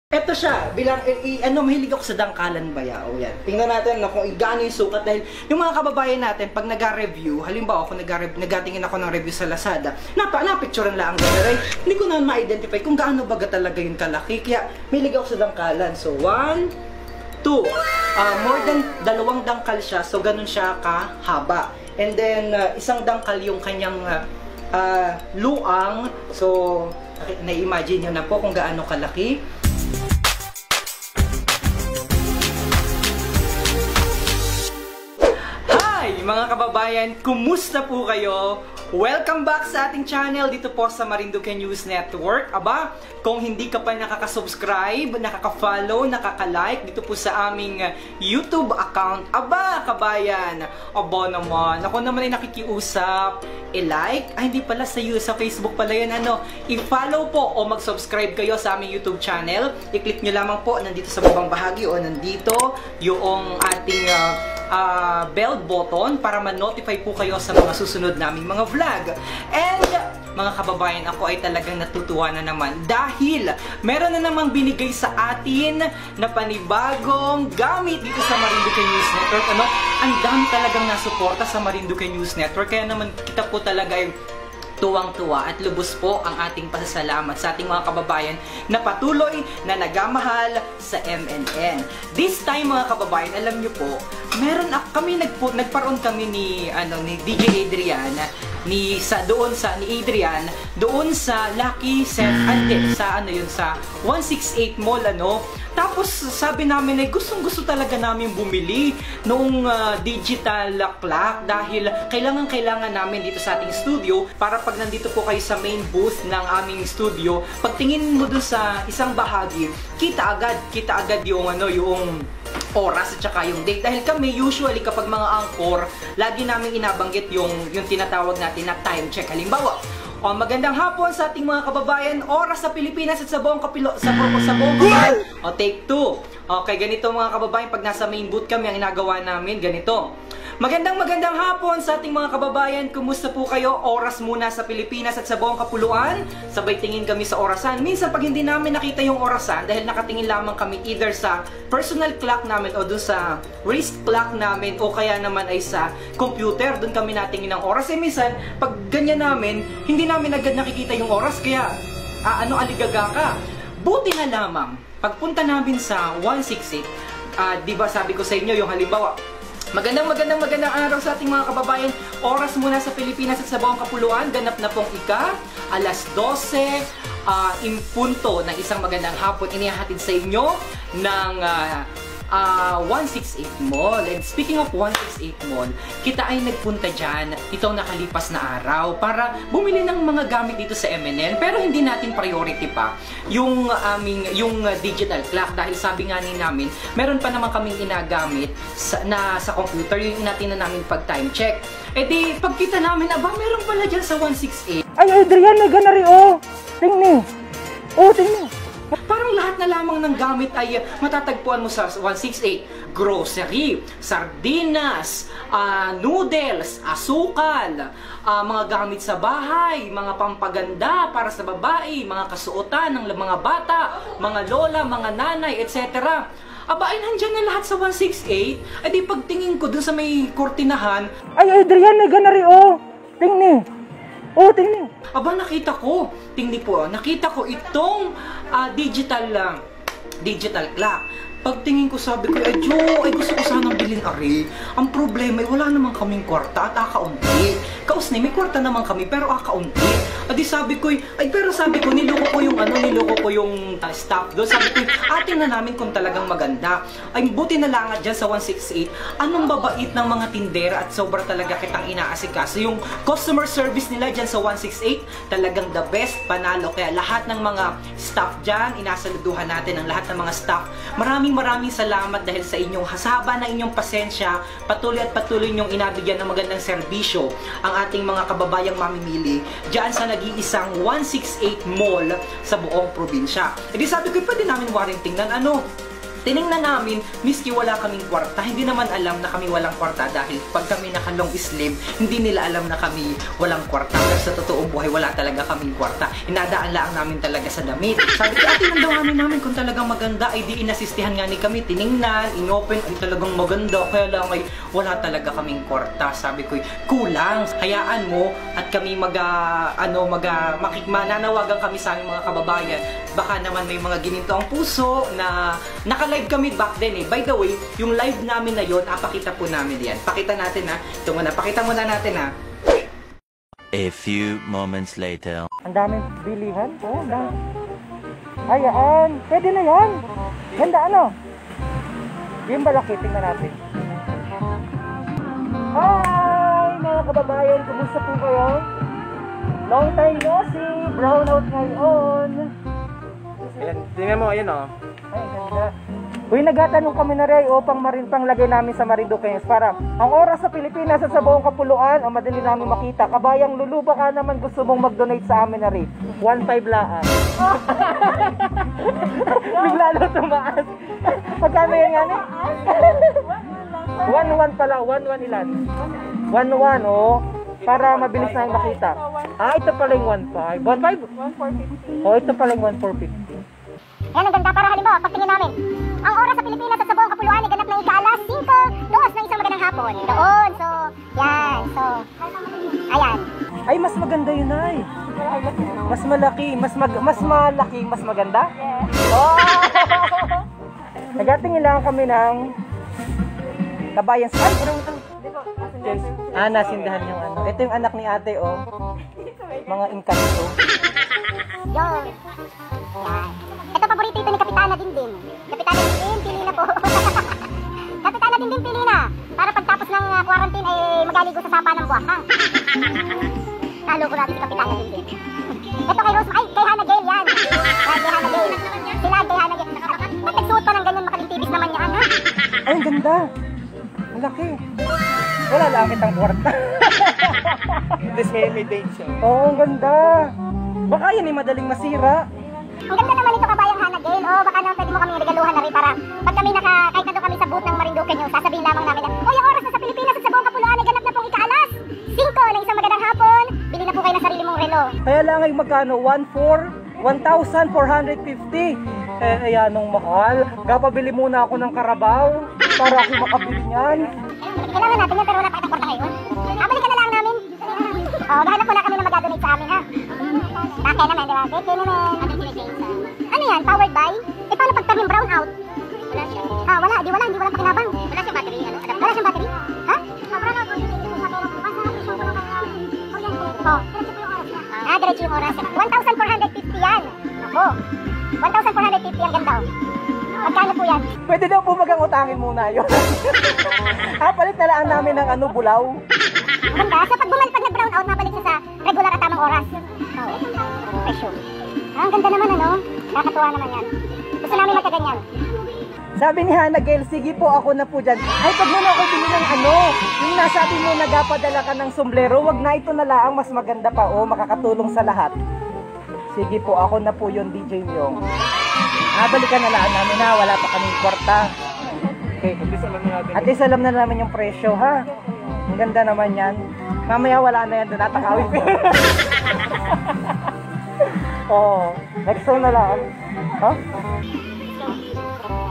Eto siya, bilang mahilig ako sa dangkalan bayaw yan. Tingnan natin kung gaano yung sukat dahil yung mga kababayan natin pag nag-review, halimbawa kung nagatingin ako ng review sa Lazada, napicturean lang ang gano'n. Hindi ko na ma-identify kung gaano baga talaga yung kalaki. Kaya mahilig ako sa dangkalan. So 1, 2. More than 2 dangkal siya, so ganun siya kahaba. And then isang dangkal yung kanyang luang. So na-imagine nyo na po kung gaano kalaki. Mga kababayan, kumusta po kayo? Welcome back sa ating channel dito po sa Marinduque News Network. Aba, kung hindi ka pa nakaka-subscribe, nakaka-follow, nakaka-like dito po sa aming YouTube account, aba kabayan, aba naman, ako naman ay nakikiusap, i-like, hindi pala sa Facebook pala yun, i-follow po o mag-subscribe kayo sa aming YouTube channel. I-click nyo lamang po nandito sa babang bahagi o nandito yung ating bell button para ma-notify po kayo sa mga susunod naming mga vlog. And mga kababayan, ako ay talagang natutuwa na naman dahil meron na namang binigay sa atin na panibagong gamit dito sa Marinduque News Network. Ang dami talagang nasuporta sa Marinduque News Network, kaya naman kita po talaga yung tuwang-tuwa at lubos po ang ating pasasalamat sa ating mga kababayan na patuloy na nagamahal sa MNN. This time mga kababayan, alam nyo po, nagparoon kami ni DJ Adrian ni Adrian doon sa Lucky Set sa 168 Mall Tapos sabi namin ay gustong-gusto talaga namin bumili noong digital clock dahil kailangan namin dito sa ating studio para pag nandito po kayo sa main booth ng aming studio, pagtingin mo dun sa isang bahagi, kita agad yung yung oras at saka yung date. Dahil kami usually kapag mga angkor, lagi namin inabanggit yung tinatawag natin na time check. Halimbawa, magandang hapon sa ating mga kababayan, oras sa Pilipinas at sa buong kapal. Take 2. Okay, ganito mga kababayan, pag nasa main booth kami, ang ginagawa namin, ganito. Magandang hapon sa ating mga kababayan, kumusta po kayo? Oras muna sa Pilipinas at sa buong kapuluan. Sabay tingin kami sa orasan. Minsan pag hindi namin nakita yung orasan, dahil nakatingin lamang kami either sa personal clock namin o doon sa wrist clock namin o kaya naman ay sa computer, doon kami natingin ng oras. Minsan, pag ganyan namin, hindi namin agad nakikita yung oras, kaya aligaga ka. Buti na lamang, pagpunta namin sa 168, diba sabi ko sa inyo yung halimbawa, Magandang araw sa ating mga kababayan. Oras muna sa Pilipinas at sa buong kapuluan. Ganap na pong alas 12 impunto ng isang magandang hapon. Inihahatid sa inyo ng 168 Mall. And speaking of 168 Mall, kita ay nagpunta dyan itong nakalipas na araw para bumili ng mga gamit dito sa MNN. Pero hindi natin priority pa yung digital clock dahil sabi nga namin, meron pa naman kaming inagamit sa computer, yung natin na namin pag time check. E di, pagkita namin, meron pala dyan sa 168. Ay, Adrian, may ganari, tingnan. Tingnan. Parang lahat na lamang ng gamit ay matatagpuan mo sa 168. Grocery, sardinas, noodles, asukal, mga gamit sa bahay, mga pampaganda para sa babae, mga kasuotan ng mga bata, mga lola, mga nanay, etc. Ay nandyan na lahat sa 168. Di pagtingin ko dun sa may kurtinahan, ay, Adrian, may ganari, tingnan. Tingnan. Nakita ko. Tingnan po, nakita ko itong digital clock. Pagtingin ko, sabi ko, gusto ko sanang bilhin Ang problema ay wala namang kaming kwarta at akaunti. Kausni, may kwarta naman kami pero akaunti. Sabi ko, niloko ko yung staff doon. Sabi ko, atin na namin kung talagang maganda. Ay, buti na lang dyan sa 168. Anong babait ng mga tindera at sobra talaga kitang inaasikaso. Yung customer service nila dyan sa 168, talagang the best, panalo. Kaya lahat ng mga staff dyan, inasaluduhan natin ang lahat ng mga staff. Maraming salamat dahil sa inyong hasaba na inyong pasensya, patuloy niyong inabigyan ng magandang serbisyo ang ating mga kababayang mamimili diyan sa nag-iisang 168 Mall sa buong probinsya. Sabi ko, pwede namin waring tingnan tiningnan namin, miski wala kaming kwarta, hindi naman alam na kami walang kwarta dahil pag kami naka-long sleeve, hindi nila alam na kami walang kwarta. Pero sa totoong buhay, wala talaga kaming kwarta. Inadaan lang namin talaga sa damit. Sabi ko, tinandawamin namin kung talagang maganda, ay di inasistihan nga ni kami, tiningnan, inopen, ay talagang maganda, kaya lang ay wala talaga kaming kwarta. Sabi ko, kulang, hayaan mo at kami mananawagan kami sa aming mga kababayan. Baka naman may mga gininto ang puso na naka-live kami back then eh. By the way, yung live namin na yon, pakita po namin yan. Pakita natin ha. Ito muna, pakita muna natin ha. A few moments later. Ang daming bilihan. Oh, ayan. Pwede na yan. Ganda ano? Yung malaki, tingnan natin. Hi mga kababayan, kumusta po kayo? Long time no see. Brown out ngayon. Ayan, tingnan mo, ayan o. Ay, ganda. Uy, nagtatanong kami na rin upang lagay namin sa Marinduque para ang oras sa Pilipinas at sa buong kapuluan ang madali namin makita. Kabayang Lulu, baka naman gusto mong mag-donate sa amin na rin. 1.5 laan. Bigla na tumaas. Pagkano yan nga ni? 1.1 pala. 1.1 ilan? 1.1 oh. Para mabilis na yung makita. Ito pala yung 1.5. 1.5? 1.450. Oh, ito pala yung 1.450. Yan ang ganda para halimbawa, pagtingin namin, ang oras sa Pilipinas at sa buong kapuluan ay ganap ng ika-alas 5 doos ng isang magandang hapon. Doon, so, yan, so, ayan. Ay, mas maganda yun ay. Mas malaki, mas malaki, mas maganda? Yes. Oh! Nagatingin lang kami ng kabayan sa... Ay, nasindahan yung ano. Ito yung anak ni ate, oh. Mga inkanto. Yun. Yan. Ito, paborito ito ni Kapitana Dindin. Kapitana Dindin, pili na po. Kapitana Dindin, pili na. Para pagtapos ng quarantine ay magaligo sa sapa ng buwakang. Naloko natin si Kapitana Dindin. Ito kay Rose, ay, kay Hannah Gale yan. Kay Hannah Gale. Sila, kay Hannah Gale. Ba't nagsuot pa ng ganyan makalintibis naman yan, ha? Ay, ang ganda. Ang laki. Wala lang kitang kwarta. The semi-date siya. Oo, ang ganda. Baka yan ay madaling masira. Ang ganda naman ito kabayang Hannah Gale. O baka naman pwede mo kami regaluhan na rin para pag kami kahit na doon kami sa booth ng Marinduque News, sasabihin lamang namin na, o yung oras na sa Pilipinas at sa buong kapuluan ay ganap na pong ika-alas 5 ng isang magandang hapon. Bili na po kayo ng sarili mong relo. Kaya lang ay magkano? 1,450. Ayan nung mahal. Kapabili muna ako ng Carabao para ako makabili niyan. Kailangan natin yan pero wala pa itang kwarta ngayon. Balikan na lang namin. Gahanap muna kami na mag-donate sa amin ha. Kaya naman, di ba? Kaya naman. Ano yan? Powered by? Paano pag kaming brown out? Wala siya. Wala. Di walang pakinabang. Wala siyang battery. Wala siyang battery? Ha? Brown out. Diretso yung oras. 1,450 yan. Ako. 1,450 yan ganda. Magkano po yan? Pwede daw po utangin muna yun. Palit na lang namin ng bulaw. Maganda. So pag nag-brown out, mabalik siya sa regular at tamang oras. Presyo. Ang ganda naman Nakakatuwa naman yan. Gusto namin magkaganyan. Sabi ni Hannah Gale, sige po ako na po dyan. Ay, pag muna ako bili ng yung nasabi mo nagapadala ka ng sombrero, wag na ito na lang, mas maganda pa makakatulong sa lahat. Sige po, ako na po yung DJ Myong. Balikan na lang namin wala pa kaming kwarta. Okay. At least alam na namin yung presyo ha. Ang ganda naman yan. Mamaya wala na yan, doon natakawin ko. Next time na lang. Ha?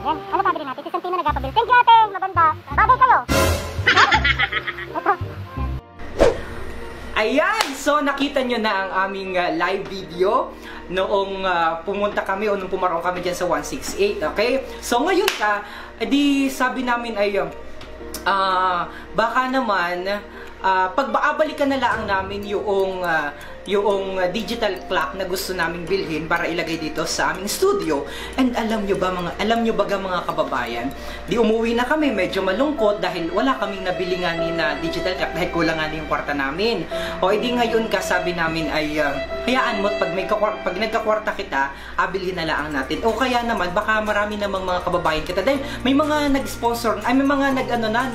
Yan, ano pabili natin? Si Santino nagpapabili. Thank you ate, maganda. Bagay kayo. Ito. Ayan! So, nakita nyo na ang aming live video noong pumunta kami o nung pumarong kami dyan sa 168. Okay? So, ngayon di sabi namin ay baka naman pagbabalikan na lang namin yung digital clock na gusto naming bilhin para ilagay dito sa aming studio. And alam nyo ba mga kababayan, di umuwi na kami medyo malungkot dahil wala kaming nabili nga ni na digital clock dahil kulang nga yung kwarta namin. O edi ngayon sabi namin ay hayaan mo pag nagkakwarta kita, bilhin na lang natin. O kaya naman baka marami namang mga kababayan kita dahil may mga nag-sponsor, ay may mga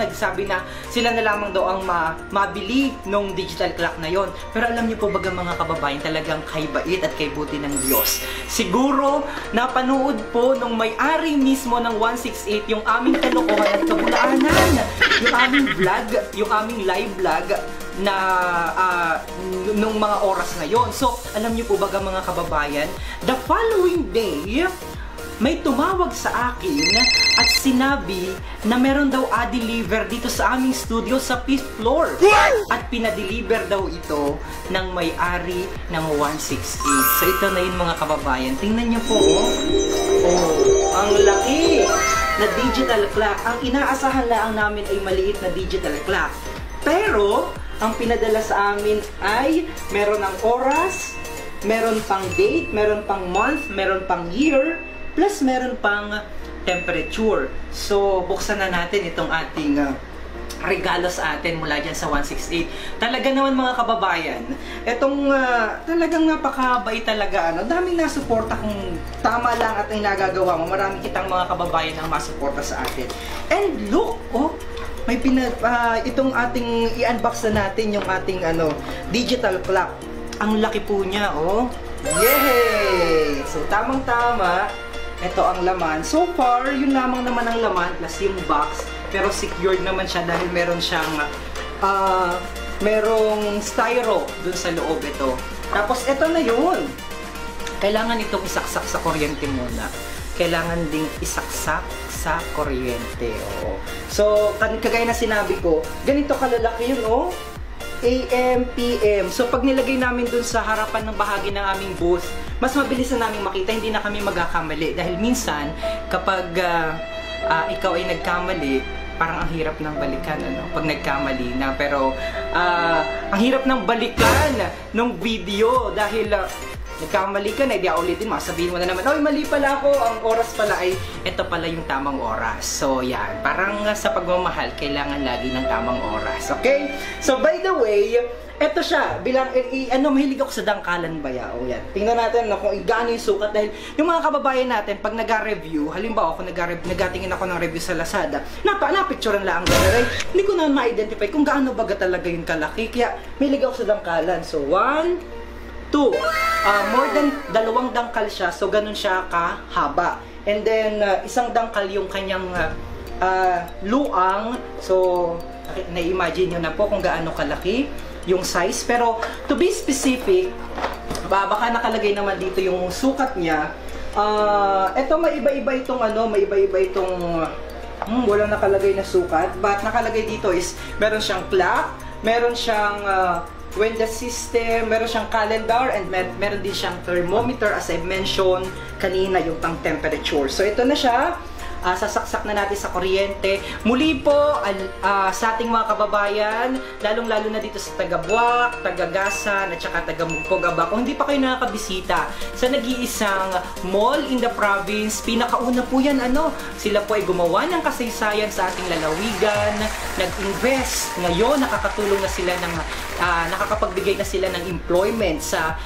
nagsabi na sila na lamang daw ang mabili nung digital clock na yon. Pero alam niyo po baga mga kababayan, talagang kay bait at kay buti ng Diyos. Siguro, napanood po nung may-ari mismo ng 168 yung aming kalokohan at kabulaanan. Yung aming vlog, yung aming live vlog na nung mga oras na yon. So, alam niyo po ba mga kababayan, the following day, may tumawag sa akin at sinabi na meron daw a-deliver dito sa aming studio sa 5th floor. At pinadeliver daw ito ng may-ari ng 168. So ito na yun mga kababayan. Tingnan niyo po, oh, ang laki na digital clock. Ang inaasahan lang namin ay maliit na digital clock. Pero, ang pinadala sa amin ay meron ng oras, meron pang date, meron pang month, meron pang year, plus meron pang temperature. So, buksan na natin itong ating regalo sa atin mula dyan sa 168. Talaga naman mga kababayan, itong talagang napakabait talaga. Daming nasuporta kung tama lang at ang nagagawa mo. Marami kitang mga kababayan ang masuporta sa atin. And look, oh, may itong ating i-unbox na natin yung ating digital clock. Ang laki po niya, oh. Yay! So, tamang-tama. Ito ang laman. So far, yun lamang naman ang laman plus yung box. Pero secured naman siya dahil meron siyang merong styro dun sa loob ito. Tapos ito na yun. Kailangan itong isaksak sa kuryente muna. Kailangan ding isaksak sa kuryente. Oh. So, kagaya na sinabi ko, ganito kalalaki yun, oh. AM, PM. So, pag nilagay namin dun sa harapan ng bahagi ng aming booth, mas mabilis na namin makita, hindi na kami magkakamali. Dahil minsan, kapag ikaw ay nagkamali, parang ang hirap ng balikan, pag nagkamali na. Pero, ang hirap ng balikan ng video dahil nagkamali ka na, hindi ulitin mo. Sabihin mo na naman, oy, mali pala ako. Ang oras pala ay, ito pala yung tamang oras. So, yan. Parang sa pagmamahal, kailangan lagi ng tamang oras. Okay? So, by the way, ito siya. Bilang, mahilig ako sa dangkalan baya. O, yan. Tingnan natin kung gaano yung sukat. Dahil yung mga kababayan natin, pag nag-review, halimbawa ako nagatingin ako ng review sa Lazada, napicturean lang ang gano'n. Hindi ko na ma-identify kung gaano baga talaga yung kalaki. Kaya, mahilig ako sa dangkalan. So, 1, 2. More than 2 dangkal siya, so ganun siya kahaba. And then, isang dangkal yung kanyang luang. So, na-imagine nyo na po kung gaano kalaki yung size. Pero, to be specific, baka nakalagay naman dito yung sukat niya. Ito, maiba-iba itong maiba-iba itong walang nakalagay na sukat. But nakalagay dito is, meron siyang clock, meron siyang window system, meron siyang calendar, and meron din siyang thermometer as I mentioned kanina, yung pang temperature. So ito na siya. Sasaksak na natin sa kuryente. Muli po, sa ating mga kababayan, lalong-lalo na dito sa taga-Buwak, taga-Gasan, at saka taga-Mugpogaba, kung hindi pa kayo nakakabisita sa nag-iisang mall in the province, pinakauna po yan, sila po ay gumawa ng kasaysayan sa ating lalawigan, nag-invest. Ngayon, nakakatulong na sila ng, nakakapagbigay na sila ng employment sa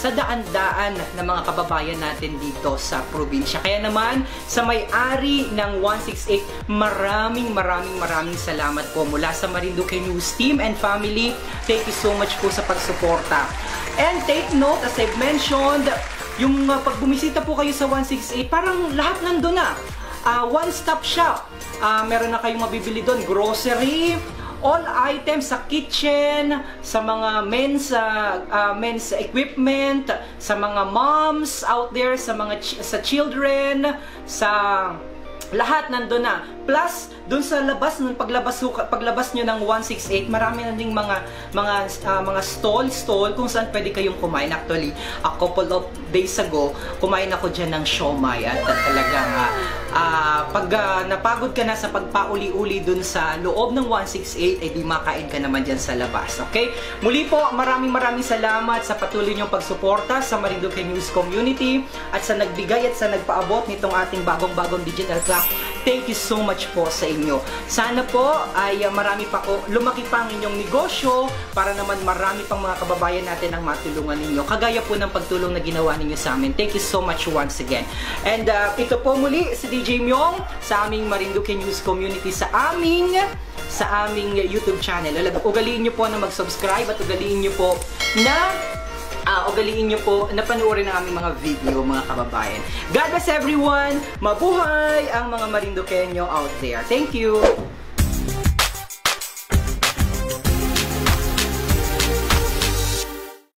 daan-daan ng mga kababayan natin dito sa probinsya. Kaya naman, sa may-ari ng 168, maraming salamat po mula sa Marinduque News team and family. Thank you so much po sa pagsuporta. And take note, as I've mentioned, yung pag bumisita po kayo sa 168, parang lahat nandun na. One-stop shop. Meron na kayong mabibili doon. Grocery, all items sa kitchen, sa mga men's equipment, sa mga moms out there, sa children, sa lahat nandun na. Plus, dun sa labas, paglabas nyo ng 168, marami na ding mga stall kung saan pwede kayong kumain. Actually, a couple of days ago, kumain ako dyan ng siomai at talagang pag napagod ka na sa pagpauli-uli dun sa loob ng 168, di makain ka naman dyan sa labas. Okay? Muli po, maraming salamat sa patuloy nyong pagsuporta sa Marinduque News Community at sa nagbigay at sa nagpaabot nitong ating bagong digital clock. Thank you so much po sa inyo. Sana po ay marami pa lumaki pa ang inyong negosyo para naman marami pang mga kababayan natin ang matulungan ninyo. Kagaya po ng pagtulong na ginawa ninyo sa amin. Thank you so much once again. And ito po muli si DJ Myong sa aming Marinduque News Community sa aming sa aming YouTube channel. Ugaliin nyo po na mag-subscribe at ugaliin nyo po na panoorin ang aming mga video, mga kababayan. God bless everyone! Mabuhay ang mga Marinduqueño out there. Thank you!